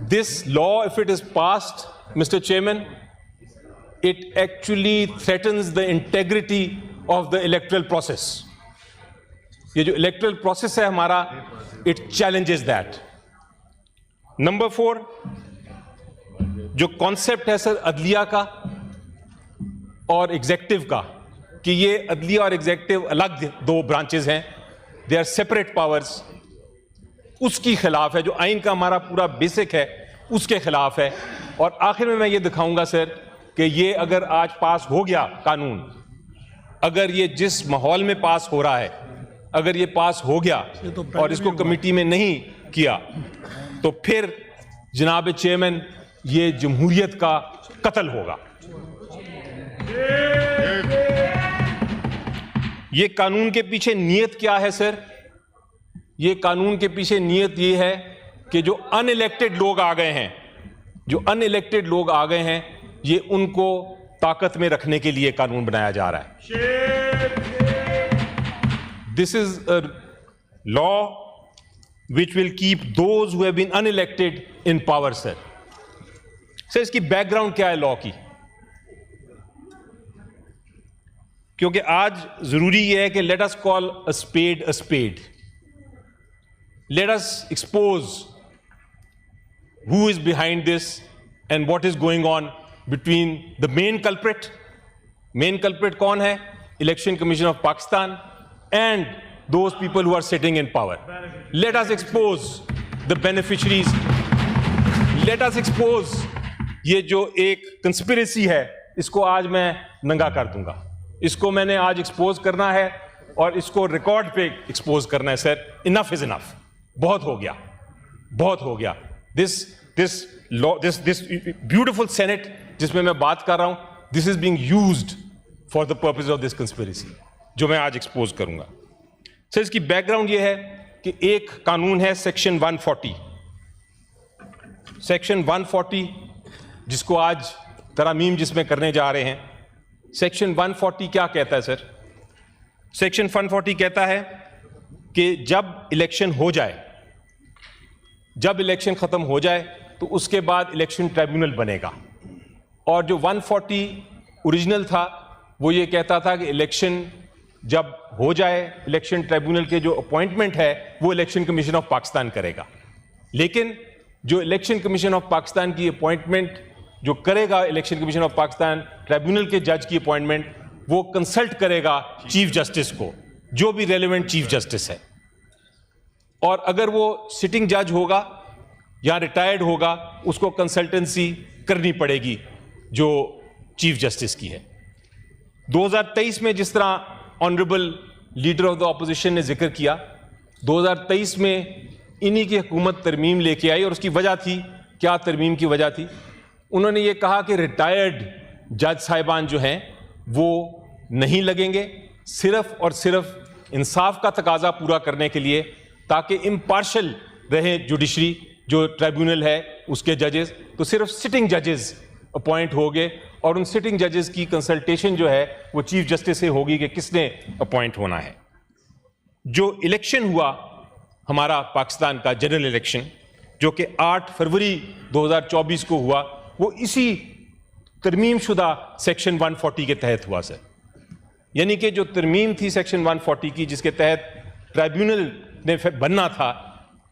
This law, if it is passed, Mr. Chairman, it actually threatens the integrity of the electoral process. ये जो electoral process है हमारा, it challenges that. Number 4, जो concept है sir अदलिया का और एग्जेक्टिव का, कि ये अदलिया और एग्जेक्टिव अलग दो ब्रांचेस हैं, दे आर सेपरेट पावर्स, उसकी खिलाफ है। जो आइन का हमारा पूरा बेसिक है उसके खिलाफ है। और आखिर में मैं ये दिखाऊंगा सर कि ये अगर आज पास हो गया कानून, अगर ये जिस माहौल में पास हो रहा है, अगर ये पास हो गया और इसको कमेटी में नहीं किया, तो फिर जनाब चेयरमैन ये जमहूरियत का कत्ल होगा। ये कानून के पीछे नीयत क्या है सर? ये कानून के पीछे नीयत ये है कि जो अनइलेक्टेड लोग आ गए हैं, जो अनइलेक्टेड लोग आ गए हैं, ये उनको ताकत में रखने के लिए कानून बनाया जा रहा है। This is a law which will keep those who have been unelected in power, sir. Sir इसकी बैकग्राउंड क्या है लॉ की? क्योंकि आज जरूरी यह है कि let us call a spade, let us expose who is behind this and what is going on between the main culprit. Main culprit कौन है? Election Commission of Pakistan and those people who are sitting in power. Let us expose the beneficiaries. Let us expose ये जो एक conspiracy है, इसको आज मैं नंगा कर दूंगा। इसको मैंने आज expose करना है और इसको रिकॉर्ड पे expose करना है सर। Enough is enough. बहुत हो गया, बहुत हो गया। This law, this beautiful Senate जिसमें मैं बात कर रहा हूं, this is being used for the purpose of this conspiracy, जो मैं आज expose करूंगा। सर इसकी बैकग्राउंड ये है कि एक कानून है सेक्शन 140, सेक्शन 140 जिसको आज तरमीम जिसमें करने जा रहे हैं। सेक्शन 140 क्या कहता है सर? सेक्शन 140 कहता है कि जब इलेक्शन हो जाए, जब इलेक्शन खत्म हो जाए तो उसके बाद इलेक्शन ट्राइब्यूनल बनेगा। और जो 140 ओरिजिनल था वो ये कहता था कि इलेक्शन जब हो जाए, इलेक्शन ट्राइब्यूनल के जो अपॉइंटमेंट है वो इलेक्शन कमीशन ऑफ पाकिस्तान करेगा। लेकिन जो इलेक्शन कमीशन ऑफ पाकिस्तान की अपॉइंटमेंट जो करेगा, election Commission of Pakistan tribunal के जज की अपॉइंटमेंट, वो कंसल्ट करेगा चीफ जस्टिस को, जो भी रेलेवेंट चीफ जस्टिस है। और अगर वो सिटिंग जज होगा या रिटायर्ड होगा, उसको कंसल्टेंसी करनी पड़ेगी जो चीफ जस्टिस की है। 2023 में जिस तरह honourable leader of the opposition ने जिक्र किया, 2023 में इन्हीं की हुकूमत तरमीम लेके आई और उसकी वजह थी क्या? तरमीम की वजह थी, उन्होंने ये कहा कि रिटायर्ड जज साहिबान जो हैं वो नहीं लगेंगे, सिर्फ और सिर्फ इंसाफ का तकाजा पूरा करने के लिए, ताकि इम्पार्शल रहे जुडिशरी जो ट्राइब्यूनल है उसके जजेस। तो सिर्फ सिटिंग जजेस अपॉइंट हो गए और उन सिटिंग जजेस की कंसल्टेशन जो है वो चीफ जस्टिस से होगी कि किसने अपॉइंट होना है। जो इलेक्शन हुआ हमारा पाकिस्तान का जनरल इलेक्शन, जो कि 8 फरवरी 2024 को हुआ, वो इसी तरमीम शुदा सेक्शन 140 के तहत हुआ सर। यानी कि जो तरमीम थी सेक्शन 140 की, जिसके तहत ट्राइब्यूनल ने बनना था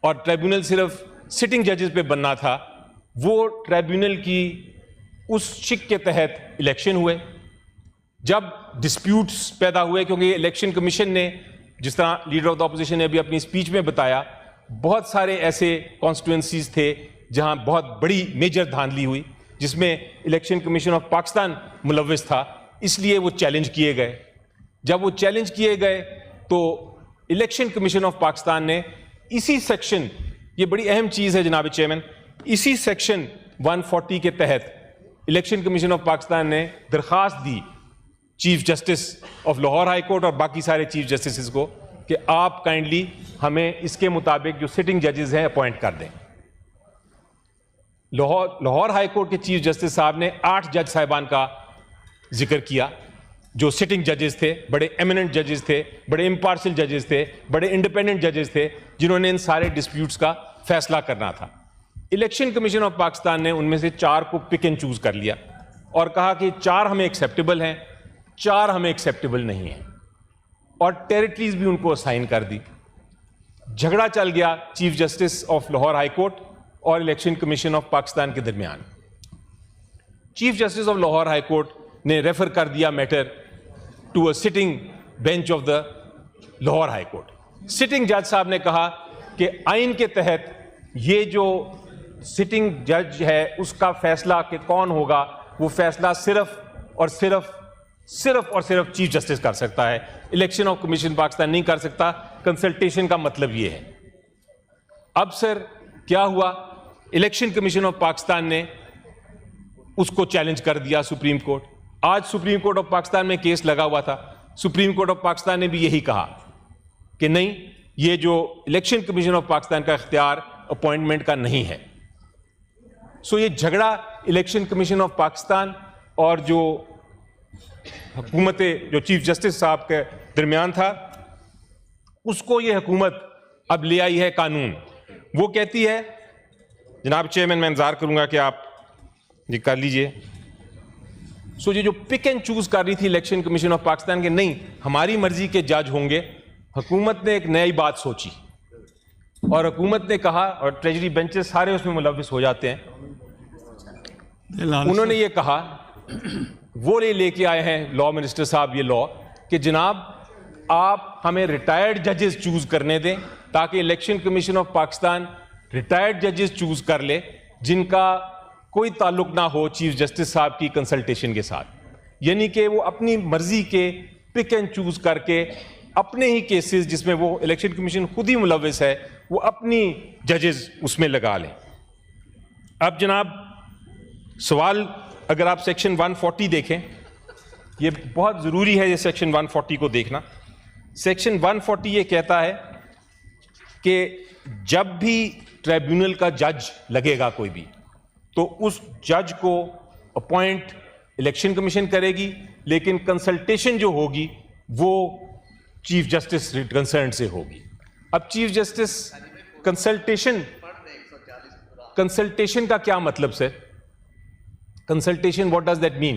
और ट्राइब्यूनल सिर्फ सिटिंग जजेस पे बनना था, वो ट्राइब्यूनल की उस शिक के तहत इलेक्शन हुए। जब डिस्प्यूट्स पैदा हुए, क्योंकि इलेक्शन कमीशन ने, जिस तरह लीडर ऑफ द ऑपोजिशन ने अभी अपनी स्पीच में बताया, बहुत सारे ऐसे कॉन्स्टिट्यूएंसीज थे जहां बहुत बड़ी मेजर धांधली हुई, जिसमें इलेक्शन कमीशन ऑफ पाकिस्तान मुलव्विस था, इसलिए वो चैलेंज किए गए। जब वो चैलेंज किए गए तो इलेक्शन कमीशन ऑफ पाकिस्तान ने इसी सेक्शन, ये बड़ी अहम चीज़ है जनाब चेयरमैन, इसी सेक्शन 140 के तहत इलेक्शन कमीशन ऑफ पाकिस्तान ने दरख्वास्त दी chief justice of Lahore high court और बाकी सारे चीफ जस्टिस को कि आप काइंडली हमें इसके मुताबिक जो सिटिंग जजेस हैं अपॉइंट कर दें। लाहौर हाई कोर्ट के चीफ जस्टिस साहब ने 8 जज साहिबान का जिक्र किया जो सिटिंग जजेस थे, बड़े एमिनेंट जजेस थे, बड़े इम्पार्शियल जजेस थे, बड़े इंडिपेंडेंट जजेस थे, जिन्होंने इन सारे डिस्प्यूट्स का फैसला करना था। इलेक्शन कमीशन ऑफ पाकिस्तान ने उनमें से 4 को पिक एंड चूज कर लिया और कहा कि 4 हमें एक्सेप्टेबल हैं, 4 हमें एक्सेप्टेबल नहीं है, और टेरिटरीज भी उनको असाइन कर दी। झगड़ा चल गया Chief justice of Lahore high court और इलेक्शन कमीशन ऑफ पाकिस्तान के दरमियान। Chief justice of Lahore high Court ने रेफर कर दिया matter to a sitting bench of the Lahore high Court. Sitting जज साहब ने कहा कि आइन के तहत ये जो सिटिंग जज है उसका फैसला कि कौन होगा, वो फैसला सिर्फ और सिर्फ चीफ जस्टिस कर सकता है, इलेक्शन ऑफ कमीशन पाकिस्तान नहीं कर सकता। कंसल्टेशन का मतलब ये है। अब सर क्या हुआ, इलेक्शन कमीशन ऑफ पाकिस्तान ने उसको चैलेंज कर दिया सुप्रीम कोर्ट। आज सुप्रीम कोर्ट ऑफ पाकिस्तान में केस लगा हुआ था। सुप्रीम कोर्ट ऑफ पाकिस्तान ने भी यही कहा कि नहीं, ये जो इलेक्शन कमीशन ऑफ पाकिस्तान का इख्तियार अपॉइंटमेंट का नहीं है। सो ये झगड़ा इलेक्शन कमीशन ऑफ पाकिस्तान और जो हुकूमत जो चीफ जस्टिस साहब के दरमियान था, उसको ये हुकूमत अब ले आई है कानून। वो कहती है, जनाब चेयरमैन मैं इंतजार करूंगा कि आप ये कर लीजिए। सो ये जो पिक एंड चूज कर रही थी इलेक्शन कमीशन ऑफ पाकिस्तान के, नहीं हमारी मर्जी के जज होंगे, हुकूमत ने एक नई बात सोची और हुकूमत ने कहा, और ट्रेजरी बेंचेस सारे उसमें मुलविस हो जाते हैं, उन्होंने ये कहा, वो लेके आए हैं लॉ मिनिस्टर साहब ये लॉ कि जनाब आप हमें रिटायर्ड जजेस चूज करने दें ताकि election Commission of Pakistan retired जजेस चूज कर ले जिनका कोई ताल्लुक ना हो चीफ जस्टिस साहब की कंसल्टेशन के साथ। यानी कि वो अपनी मर्जी के पिक एंड चूज करके अपने ही केसेस जिसमें वो इलेक्शन कमीशन खुद ही मुलविस है, वो अपनी जजेस उसमें लगा लें। अब जनाब सवाल, अगर आप सेक्शन 140 देखें, ये बहुत ज़रूरी है ये सेक्शन 140 को देखना। सेक्शन 140 ये कहता है कि जब भी ट्राइब्यूनल का जज लगेगा कोई भी, तो उस जज को अपॉइंट इलेक्शन कमीशन करेगी, लेकिन कंसल्टेशन जो होगी वो चीफ जस्टिस कंसर्न से होगी। अब चीफ जस्टिस कंसल्टेशन का क्या मतलब sir? Consultation, what does that mean?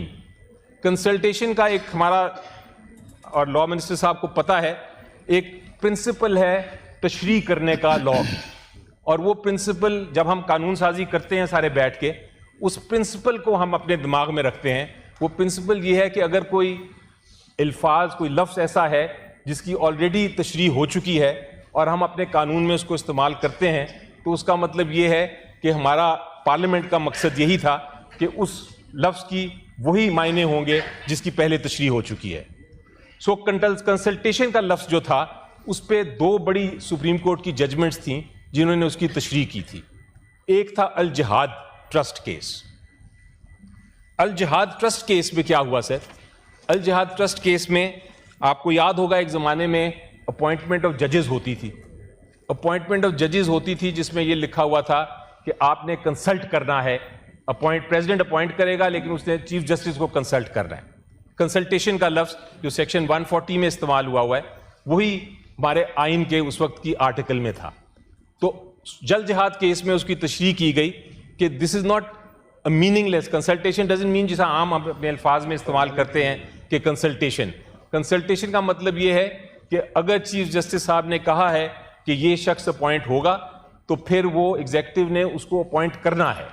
Consultation का एक हमारा, और लॉ मिनिस्टर साहब को पता है, एक प्रिंसिपल है तशरीह करने का लॉ, और वो प्रिंसिपल जब हम कानून साजी करते हैं सारे बैठ के, उस प्रिंसिपल को हम अपने दिमाग में रखते हैं। वो प्रिंसिपल ये है कि अगर कोई अल्फाज, कोई लफ्ज़ ऐसा है जिसकी ऑलरेडी तशरीह हो चुकी है और हम अपने कानून में उसको इस्तेमाल करते हैं, तो उसका मतलब ये है कि हमारा पार्लियामेंट का मकसद यही था कि उस लफ्ज़ की वही मायने होंगे जिसकी पहले तशरीह हो चुकी है। सो कंसल्टेशन का लफ्ज़ जो था, उस पर 2 बड़ी सुप्रीम कोर्ट की जजमेंट्स थीं जिन्होंने उसकी तशरीह की थी। एक था अल जिहाद ट्रस्ट केस। अल जिहाद ट्रस्ट केस में क्या हुआ सर? अल जिहाद ट्रस्ट केस में आपको याद होगा एक ज़माने में अपॉइंटमेंट ऑफ जजेस होती थी। अपॉइंटमेंट ऑफ जजेस होती थी जिसमें यह लिखा हुआ था कि आपने कंसल्ट करना है, प्रेसिडेंट अपॉइंट करेगा लेकिन उसने चीफ जस्टिस को कंसल्ट करना है। कंसल्टेशन का लफ्ज़ जो सेक्शन 140 में इस्तेमाल हुआ है, वही हमारे आइन के उस वक्त की आर्टिकल में था। तो जल जिहाद केस में उसकी तशरीह की गई कि this is not a meaningless consultation, doesn't mean जैसा आम हम अपने अल्फाज में इस्तेमाल करते हैं कि कंसल्टेशन का मतलब ये है कि अगर चीफ जस्टिस साहब ने कहा है कि ये शख्स अपॉइंट होगा, तो फिर वो एग्जेक्टिव ने उसको अपॉइंट करना है,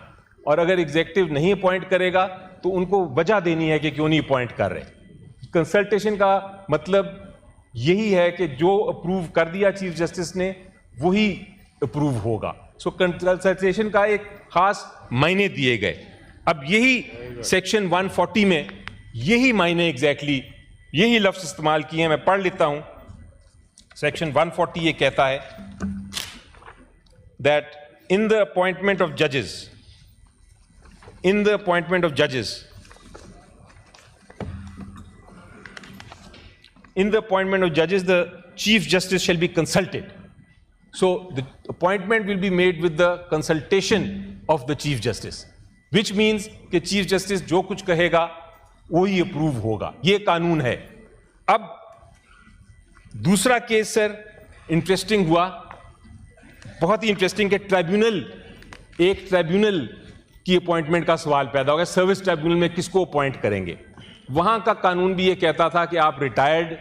और अगर एग्जेक्टिव नहीं अपॉइंट करेगा तो उनको वजह देनी है कि क्यों नहीं अपॉइंट कर रहे। कंसल्टेशन का मतलब यही है कि जो अप्रूव कर दिया चीफ जस्टिस ने वही अप्रूव होगा। सो कंसल्टेशन का एक खास मायने दिए गए। अब यही सेक्शन 140 में यही मायने एग्जैक्टली यही लफ्ज इस्तेमाल किए हैं। मैं पढ़ लेता हूं। सेक्शन 140 ये कहता है that in the appointment of जजेस, in the appointment of judges, the chief justice shall be consulted. So the appointment will be made with the consultation of the chief justice, which means कि chief justice जो कुछ कहेगा वही approve होगा। ये कानून है। अब दूसरा केस सर इंटरेस्टिंग हुआ, बहुत ही इंटरेस्टिंग, कि एक ट्राइब्यूनल की अपॉइंटमेंट का सवाल पैदा होगा, सर्विस ट्राइब्यूनल में किसको अपॉइंट करेंगे। वहां का कानून भी ये कहता था कि आप रिटायर्ड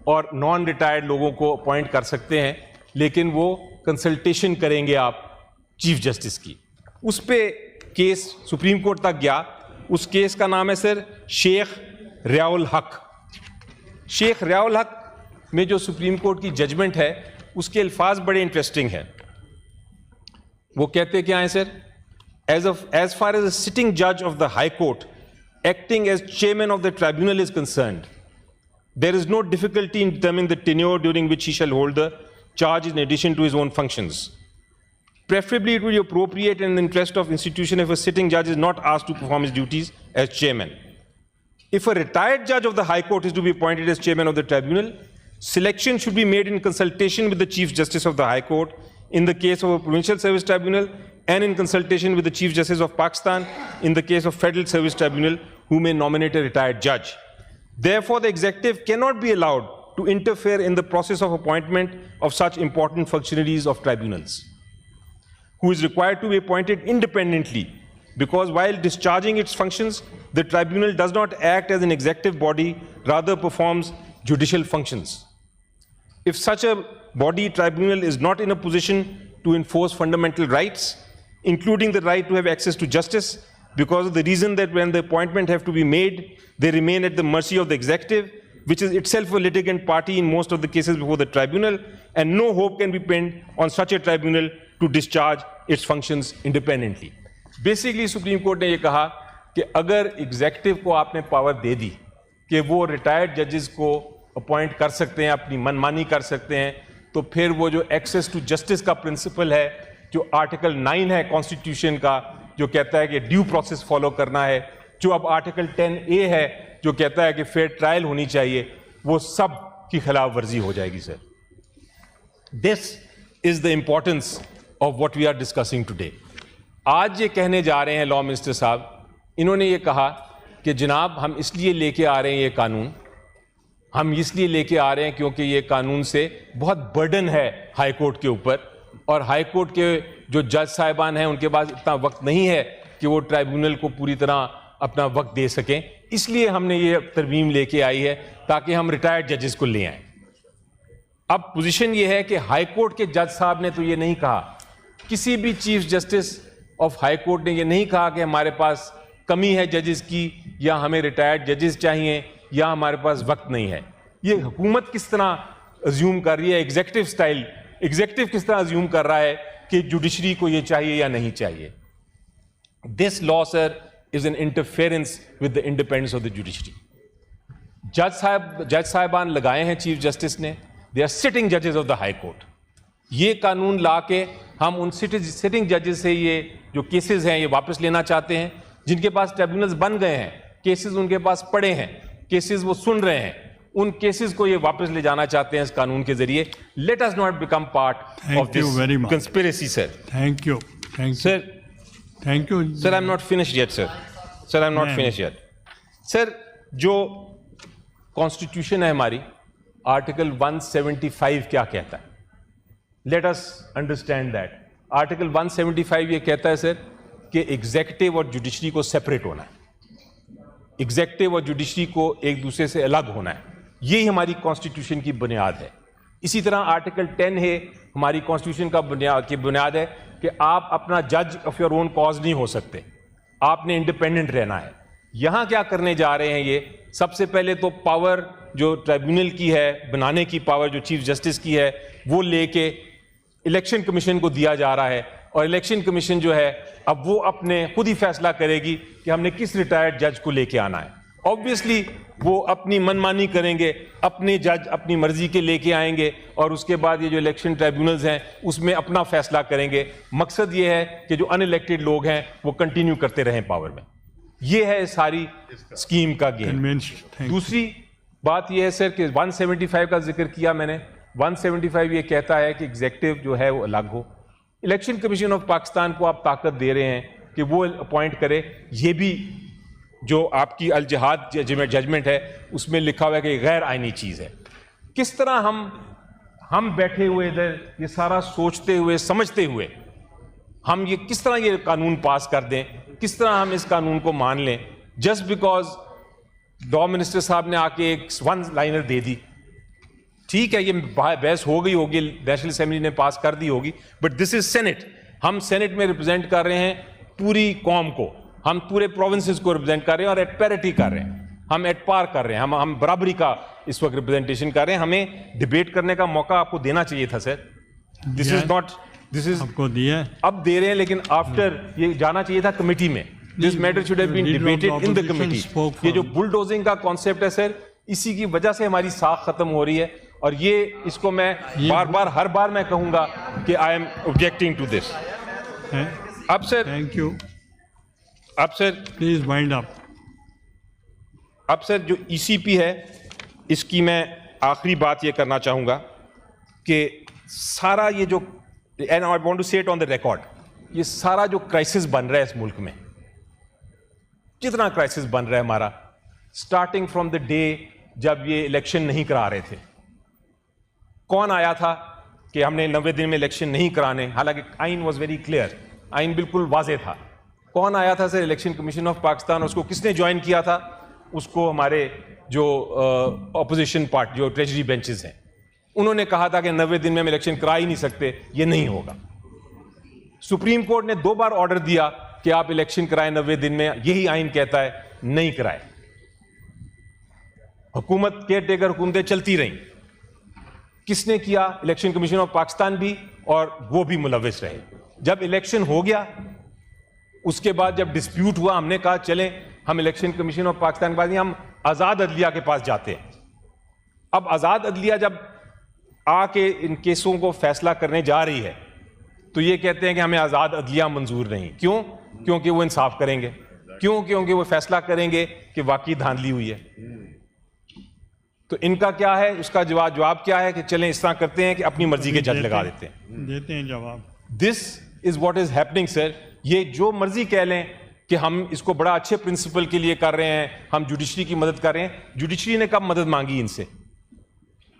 और नॉन रिटायर्ड लोगों को अपॉइंट कर सकते हैं, लेकिन वो कंसल्टेशन करेंगे आप चीफ जस्टिस की। उस पे केस सुप्रीम कोर्ट तक गया। उस केस का नाम है सर शेख रियाउल हक। शेख रियाउल हक में जो सुप्रीम कोर्ट की जजमेंट है उसके अल्फाज बड़े इंटरेस्टिंग हैं। वो कहते क्या है sir, as far as a sitting judge of the High Court acting as chairman of the tribunal is concerned, there is no difficulty in determining the tenure during which he shall hold the charge in addition to his own functions. Preferably, it will be appropriate and in the interest of institution if a sitting judge is not asked to perform his duties as chairman. If a retired judge of the High Court is to be appointed as chairman of the tribunal, selection should be made in consultation with the Chief Justice of the High Court in the case of a provincial service tribunal, and in consultation with the Chief Justice of Pakistan in the case of Federal Service Tribunal, who may nominate a retired judge. Therefore, the executive cannot be allowed to interfere in the process of appointment of such important functionaries of tribunals, who is required to be appointed independently, because while discharging its functions, the tribunal does not act as an executive body, rather performs judicial functions. If such a body tribunal is not in a position to enforce fundamental rights, including the right to have access to justice, because of the reason that when the appointment have to be made, they remain at the mercy of the executive, which is itself a litigant party in most of the cases before the tribunal, and no hope can be pinned on such a tribunal to discharge its functions independently. Basically, Supreme Court ने ये कहा कि अगर executive को आपने power दे दी कि वो retired जजेस को अपॉइंट कर सकते हैं, अपनी मनमानी कर सकते हैं, तो फिर वो जो एक्सेस टू जस्टिस का प्रिंसिपल है, जो आर्टिकल 9 है कॉन्स्टिट्यूशन का, जो कहता है कि ड्यू प्रोसेस फॉलो करना है, जो अब आर्टिकल 10A है जो कहता है कि फेयर ट्रायल होनी चाहिए, वो सब की खिलाफ वर्जी हो जाएगी sir. This is the importance of what we are discussing today. आज ये कहने जा रहे हैं लॉ मिनिस्टर साहब, इन्होंने ये कहा कि जनाब हम इसलिए लेके आ रहे हैं ये कानून, हम इसलिए लेके आ रहे हैं क्योंकि ये कानून से बहुत बर्डन है हाई कोर्ट के ऊपर, और हाई कोर्ट के जो जज साहिबान हैं उनके पास इतना वक्त नहीं है कि वो ट्राइब्यूनल को पूरी तरह अपना वक्त दे सकें। इसलिए हमने ये तरमीम लेके आई है ताकि हम रिटायर्ड जजेस को ले आएं। अब पोजीशन ये है कि हाई कोर्ट के जज साहब ने तो ये नहीं कहा, किसी भी chief justice of high Court ने ये नहीं कहा कि हमारे पास कमी है जजेस की, या हमें रिटायर्ड जजेस चाहिए, या हमारे पास वक्त नहीं है। ये हुकूमत किस तरह अज्यूम कर रही है, एग्जीक्यूटिव स्टाइल, एग्जीक्यूटिव किस तरह अज्यूम कर रहा है कि जुडिशरी को ये चाहिए या नहीं चाहिए। This law sir is an interference with the independence of the judiciary. जज साहिबान लगाए हैं चीफ जस्टिस ने, दे आर सिटिंग जजेस ऑफ द हाई कोर्ट। ये कानून ला के हम उन सिटिंग जजेस से ये जो केसेस हैं ये वापस लेना चाहते हैं, जिनके पास ट्रिब्यूनल्स बन गए हैं, केसेस उनके पास पड़े हैं, केसेस वो सुन रहे हैं, उन केसेस को ये वापस ले जाना चाहते हैं इस कानून के जरिए। Let us not become part of this conspiracy sir. Thank you sir, thank you sir. I am not finished yet sir, sir I am not finished yet sir. जो कॉन्स्टिट्यूशन है हमारी, आर्टिकल 175 क्या कहता है, let us understand that. Article 175 ये कहता है sir कि एग्जीक्यूटिव और जुडिशरी को सेपरेट होना है, एग्जीक्यूटिव और जुडिशरी को एक दूसरे से अलग होना है। यही हमारी कॉन्स्टिट्यूशन की बुनियाद है। इसी तरह आर्टिकल 10 है हमारी कॉन्स्टिट्यूशन का बुनियाद है कि आप अपना जज ऑफ योर ओन कॉज नहीं हो सकते, आपने इंडिपेंडेंट रहना है। यहां क्या करने जा रहे हैं ये, सबसे पहले तो पावर जो ट्राइब्यूनल की है, बनाने की पावर जो चीफ जस्टिस की है, वो लेके इलेक्शन कमीशन को दिया जा रहा है, और इलेक्शन कमीशन जो है अब वो अपने खुद ही फैसला करेगी कि हमने किस रिटायर्ड जज को लेके आना है। ऑब्वियसली वो अपनी मनमानी करेंगे, अपने जज अपनी मर्जी के लेके आएंगे, और उसके बाद ये जो इलेक्शन ट्राइब्यूनल्स हैं उसमें अपना फैसला करेंगे। मकसद ये है कि जो अनइलेक्टेड लोग हैं वो कंटिन्यू करते रहें पावर में। ये है सारी स्कीम का गेम। दूसरी बात ये है सर कि 175 का जिक्र किया मैंने। 175 ये कहता है कि एग्जीक्यूटिव जो है वो अलग हो। इलेक्शन कमीशन ऑफ पाकिस्तान को आप ताकत दे रहे हैं कि वो अपॉइंट करे। ये भी जो आपकी अल जिहाद जजमेंट है उसमें लिखा हुआ है कि गैर आईनी चीज़ है। किस तरह हम बैठे हुए इधर ये सारा सोचते हुए समझते हुए हम ये किस तरह ये कानून पास कर दें, किस तरह हम इस कानून को मान लें जस्ट बिकॉज लॉ मिनिस्टर साहब ने आके एक वन लाइनर दे दी। ठीक है, ये बहस हो गई होगी, नेशनल असेंबली ने पास कर दी होगी, बट दिस इज सेनेट। हम सेनेट में रिप्रेजेंट कर रहे हैं पूरी कौम को, हम पूरे प्रोविंसेस को रिप्रेजेंट कर रहे हैं और एट पैरिटी कर रहे हैं, हम एट पार कर रहे हैं, हम बराबरी का इस वक्त रिप्रेजेंटेशन कर रहे हैं। हमें डिबेट करने का मौका आपको देना चाहिए था sir. This is not, this is आपको दिया है। अब दे रहे हैं, लेकिन आफ्टर ये जाना चाहिए था कमेटी में। This matter should have been debated in the committee. ये जो बुलडोजिंग का कॉन्सेप्ट है सर, इसी की वजह से हमारी साख खत्म हो रही है, और ये इसको मैं बार बार हर बार मैं कहूंगा कि I am objecting to this. अब सर, थैंक यू। अब सर, प्लीज वाइंड अप। अब सर जो ईसीपी है, इसकी मैं आखिरी बात ये करना चाहूंगा कि सारा ये जो, एंड आई वांट टू से इट ऑन द रिकॉर्ड, ये सारा जो क्राइसिस बन रहा है इस मुल्क में, जितना क्राइसिस बन रहा है हमारा, स्टार्टिंग फ्रॉम द डे जब ये इलेक्शन नहीं करा रहे थे। कौन आया था कि हमने 90 दिन में इलेक्शन नहीं कराने, हालांकि आइन वॉज वेरी क्लियर, आइन बिल्कुल वाजे था। कौन आया था sir? Election Commission of Pakistan. उसको किसने ज्वाइन किया था? उसको हमारे जो ऑपोजिशन पार्टी, जो ट्रेजरी बेंचेस हैं, उन्होंने कहा था कि 90 दिन में हम इलेक्शन करा ही नहीं सकते, ये नहीं होगा। सुप्रीम कोर्ट ने 2 बार ऑर्डर दिया कि आप इलेक्शन कराएं 90 दिन में, यही आइन कहता है, नहीं कराए। हुकूमत, केयर टेकर हुकूमतें चलती रहीं। किसने किया? इलेक्शन कमीशन ऑफ पाकिस्तान भी, और वो भी मुलविस रहे। जब इलेक्शन हो गया, उसके बाद जब डिस्प्यूट हुआ, हमने कहा चलें हम इलेक्शन कमीशन ऑफ पाकिस्तान के बाद हम आजाद अदलिया के पास जाते हैं। अब आजाद अदलिया जब आके इन केसों को फैसला करने जा रही है, तो ये कहते हैं कि हमें आजाद अदलिया मंजूर नहीं। क्यों? क्योंकि वो इंसाफ करेंगे। क्यों? क्योंकि वो फैसला करेंगे कि वाकई धांधली हुई है। तो इनका क्या है? उसका जवाब क्या है कि चलें इस तरह करते हैं कि अपनी मर्जी के जज लगा देते हैं जवाब। This is what is happening sir. ये जो मर्जी कह लें कि हम इसको बड़ा अच्छे प्रिंसिपल के लिए कर रहे हैं, हम जुडिशरी की मदद कर रहे हैं। जुडिशरी ने कब मदद मांगी इनसे?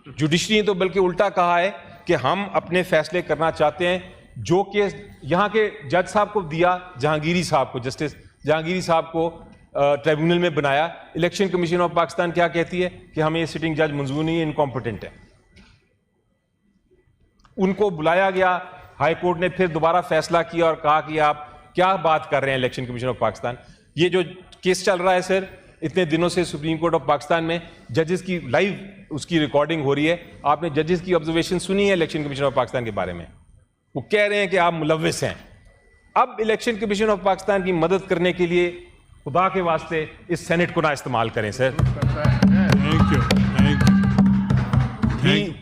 जुडिशरी ने तो बल्कि उल्टा कहा है कि हम अपने फैसले करना चाहते हैं। जो केस यहाँ के जज साहब को दिया, जहांगीरी साहब को, जस्टिस जहांगीरी साहब को ट्राइब्यूनल में बनाया, इलेक्शन कमीशन ऑफ पाकिस्तान क्या कहती है कि हमें ये सिटिंग जज मंजूर नहीं है, इनकॉम्पिटेंट है। उनको बुलाया गया, हाई कोर्ट ने फिर दोबारा फैसला किया और कहा कि आप क्या बात कर रहे हैं इलेक्शन कमीशन ऑफ पाकिस्तान। ये जो केस चल रहा है सर इतने दिनों से सुप्रीम कोर्ट ऑफ पाकिस्तान में, जजेस की लाइव उसकी रिकॉर्डिंग हो रही है। आपने जजेस की ऑब्जर्वेशन सुनी है इलेक्शन कमीशन ऑफ पाकिस्तान के बारे में? वो कह रहे हैं कि आप मुलविस हैं। अब इलेक्शन कमीशन ऑफ पाकिस्तान की मदद करने के लिए खुदा के वास्ते इस सेनेट को ना इस्तेमाल करें sir. Thank you, thank you.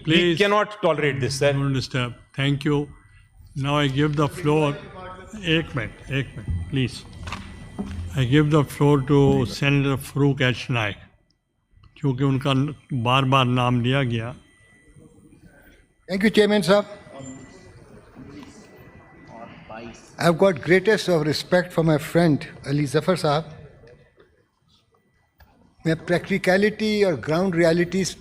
We cannot tolerate this, sir. Don't disturb. Thank you. Now I give the floor. एक minute, please. I give the floor to Senator Farooq H. Naik, क्योंकि उनका बार बार नाम लिया गया। Thank you, Chairman Sahab. I've got greatest of respect for my friend Ali Zafar Sahab. मैं practicality और ground realities